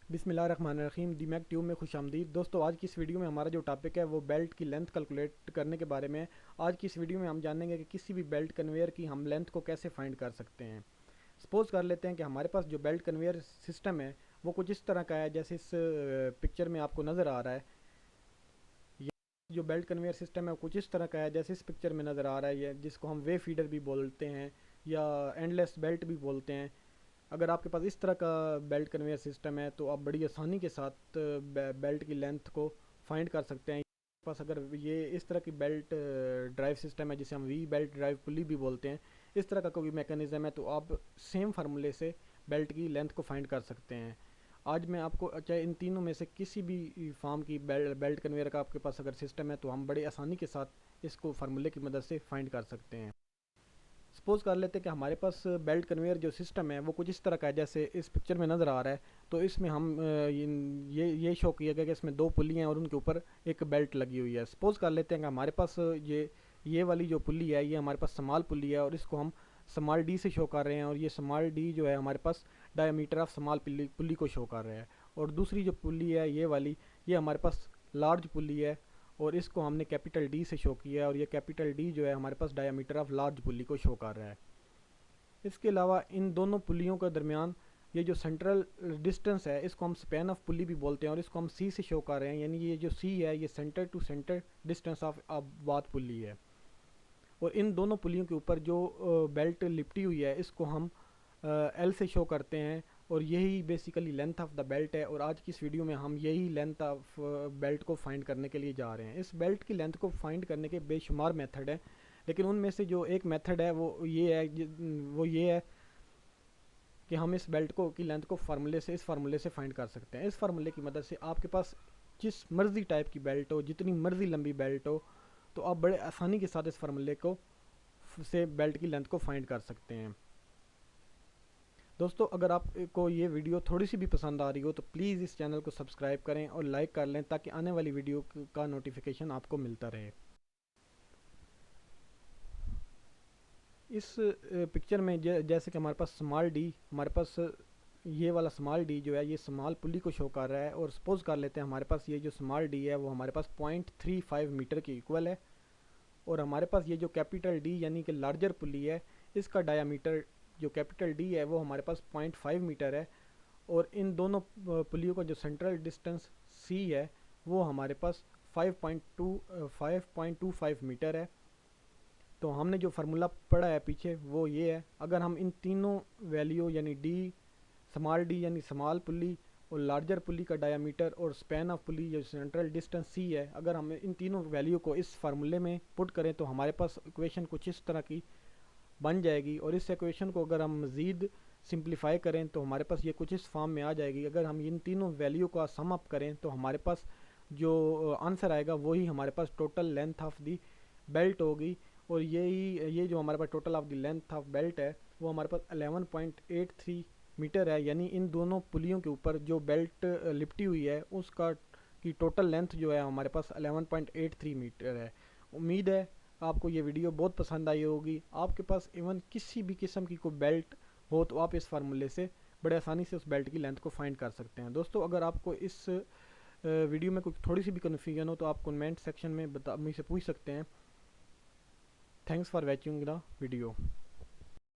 बिस्मिल्लाहिर्रहमानिर्रहीम D Mac tube में खुशामदीद। दोस्तों, आज की इस वीडियो में हमारा जो टॉपिक है वो बेल्ट की लेंथ कैलकुलेट करने के बारे में है। आज की इस वीडियो में हम जानेंगे कि किसी भी बेल्ट कन्वेयर की हम लेंथ को कैसे फाइंड कर सकते हैं। सपोज़ कर लेते हैं कि हमारे पास जो बेल्ट कन्वेयर सिस्टम है वो कुछ इस तरह का है जैसे इस पिक्चर में आपको नज़र आ रहा है। ये जो बेल्ट कन्वेयर सिस्टम है वो कुछ इस तरह का है जैसे इस पिक्चर में नज़र आ रहा है, ये जिसको हम वे फीडर भी बोलते हैं या एंडलेस बेल्ट भी बोलते हैं। अगर आपके पास इस तरह का बेल्ट कन्वेयर सिस्टम है तो आप बड़ी आसानी के साथ बेल्ट की लेंथ को फाइंड कर सकते हैं। पास अगर ये इस तरह की बेल्ट ड्राइव सिस्टम है जिसे हम वी बेल्ट ड्राइव पुली भी बोलते हैं, इस तरह का कोई मैकेनिज़्म है तो आप सेम फार्मूले से बेल्ट की लेंथ को फाइंड कर सकते हैं। आज मैं आपको चाहे इन तीनों में से किसी भी फॉर्म की बेल्ट कन्वेयर का आपके पास अगर सिस्टम है तो हम बड़े आसानी के साथ इसको फार्मूले की मदद से फाइंड कर सकते हैं। सपोज़ कर लेते हैं कि हमारे पास बेल्ट कन्वेयर जो सिस्टम है वो कुछ इस तरह का है जैसे इस पिक्चर में नज़र आ रहा है। तो इसमें हम ये शो किया गया कि इसमें दो पुली हैं और उनके ऊपर एक बेल्ट लगी हुई है। सपोज़ कर लेते हैं कि हमारे पास ये वाली जो पुली है ये हमारे पास स्मॉल पुली है और इसको हम स्मॉल डी से शो कर रहे हैं, और ये स्मॉल डी जो है हमारे पास डायमीटर ऑफ स्मॉल पुली को शो कर रहा है। और दूसरी जो पुली है ये वाली, ये हमारे पास लार्ज पुली है और इसको हमने कैपिटल डी से शो किया है, और ये कैपिटल डी जो है हमारे पास डायमीटर ऑफ लार्ज पुली को शो कर रहा है। इसके अलावा इन दोनों पुलियों के दरमियान ये जो सेंट्रल डिस्टेंस है इसको हम स्पैन ऑफ पुली भी बोलते हैं, और इसको हम सी से शो कर रहे हैं, यानी ये जो सी है ये centre to centre distance of बात पुली है। और इन दोनों पुलियों के ऊपर जो बेल्ट लिपटी हुई है इसको हम एल से शो करते हैं, और यही basically length of the belt है। और आज की इस वीडियो में हम यही लेंथ ऑफ बेल्ट को फाइंड करने के लिए जा रहे हैं। इस बेल्ट की लेंथ को फाइंड करने के बेशुमार मेथड हैं, लेकिन उनमें से जो एक मेथड है वो ये है कि हम इस बेल्ट को की लेंथ को इस फार्मूले से फाइंड कर सकते हैं। इस फार्मूले की मदद से आपके पास जिस मर्ज़ी टाइप की बेल्ट हो, जितनी मर्ज़ी लंबी बेल्ट हो, तो आप बड़े आसानी के साथ इस फार्मूले को से बेल्ट की लेंथ को फाइंड कर सकते हैं। दोस्तों, अगर आपको ये वीडियो थोड़ी सी भी पसंद आ रही हो तो प्लीज़ इस चैनल को सब्सक्राइब करें और लाइक कर लें ताकि आने वाली वीडियो का नोटिफिकेशन आपको मिलता रहे। इस पिक्चर में जैसे कि हमारे पास स्मॉल डी, हमारे पास ये वाला स्मॉल डी जो है ये स्मॉल पुली को शो कर रहा है। और सपोज़ कर लेते हैं हमारे पास ये जो स्मॉल डी है वो हमारे पास 0.35 मीटर के इक्वल है, और हमारे पास ये जो कैपिटल डी यानी कि लार्जर पुली है इसका डायामीटर जो कैपिटल डी है वो हमारे पास 0.5 मीटर है, और इन दोनों पुलियों का जो सेंट्रल डिस्टेंस सी है वो हमारे पास 5.25 मीटर है। तो हमने जो फार्मूला पढ़ा है पीछे वो ये है। अगर हम इन तीनों वैल्यू यानी डी यानी स्मॉल पुली और लार्जर पुली का डायामीटर और स्पैन ऑफ पुली जो सेंट्रल डिस्टेंस सी है, अगर हम इन तीनों वैल्यू को इस फार्मूले में पुट करें तो हमारे पास इक्वेशन कुछ इस तरह की बन जाएगी। और इस इक्वेशन को अगर हम मज़ीद सिंप्लीफाई करें तो हमारे पास ये कुछ इस फॉर्म में आ जाएगी। अगर हम इन तीनों वैल्यू का सम अप करें तो हमारे पास जो आंसर आएगा वही हमारे पास total length of the belt होगी। और ये जो हमारे पास total of the length of belt है वो हमारे पास 11.83 मीटर है, यानी इन दोनों पुलियों के ऊपर जो बेल्ट लिपटी हुई है उसका की टोटल लेंथ जो है हमारे पास 11.83 मीटर है। उम्मीद है आपको ये वीडियो बहुत पसंद आई होगी। आपके पास इवन किसी भी किस्म की कोई बेल्ट हो तो आप इस फार्मूले से बड़े आसानी से उस बेल्ट की लेंथ को फाइंड कर सकते हैं। दोस्तों, अगर आपको इस वीडियो में कुछ थोड़ी सी भी कन्फ्यूजन हो तो आप कमेंट सेक्शन में मुझसे पूछ सकते हैं। Thanks for watching the video.